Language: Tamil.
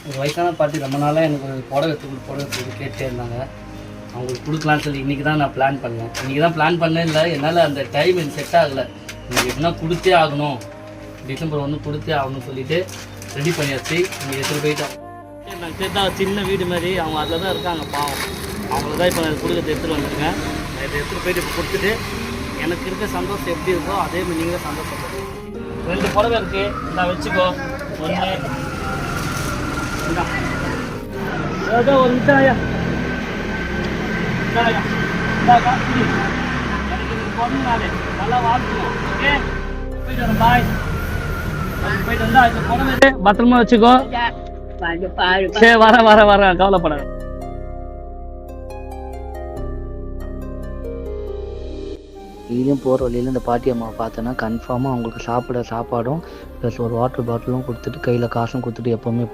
ஒரு வயசான பாட்டி ரொம்ப நாளாக எனக்கு ஒரு புடவை எடுத்து கேட்டே இருந்தாங்க. அவங்களுக்கு கொடுக்கலான்னு சொல்லி இன்றைக்கி தான் நான் பிளான் பண்ணேன். இன்றைக்கி தான் பிளான் பண்ணேன். இல்லை என்னால் அந்த டைம் எனக்கு செட் ஆகலை. இன்றைக்கி எப்படின்னா கொடுத்தே ஆகணும், டிசம்பர் 1 கொடுத்தே ஆகணும்னு சொல்லிவிட்டு ரெடி பண்ணியாச்சு. இன்றைக்கி எடுத்துகிட்டு போயிட்டோம். நான் கேட்டால் சின்ன வீடு மாதிரி அவங்க அதில் தான் இருக்காங்க பாவம். அவங்களுக்கு தான் இப்போ நான் கொடுக்கறது எடுத்துகிட்டு வந்துருக்கேன். நான் இதை எடுத்துகிட்டு போயிட்டு இப்போ கொடுத்துட்டு எனக்கு இருக்க சந்தோஷம் எப்படி இருக்கோ அதே மாதிரி நீங்களும் சந்தோஷப்படுறேன். 2 புடவை இருக்குது, நான் வச்சுக்கோ. ஒன்று ஏதோ ஒரு மிட்டாயா பொண்ணு நல்லா வாழ்த்துவோம். ஓகே, போயிட்டு வரேன். பாய். போயிட்டு வந்தா இந்த புடவை பத்திரமா வச்சுக்கோ. சரி, வரேன், கவலைப்படாத. டெய்லியும் போகிற வழியில் இந்த பாட்டி அம்மாவை பார்த்தோன்னா கன்ஃபார்மாக அவங்களுக்கு சாப்பிட சாப்பாடும் ப்ளஸ் ஒரு வாட்டர் பாட்டிலும் கொடுத்துட்டு கையில் காசும் கொடுத்துட்டு எப்போவுமே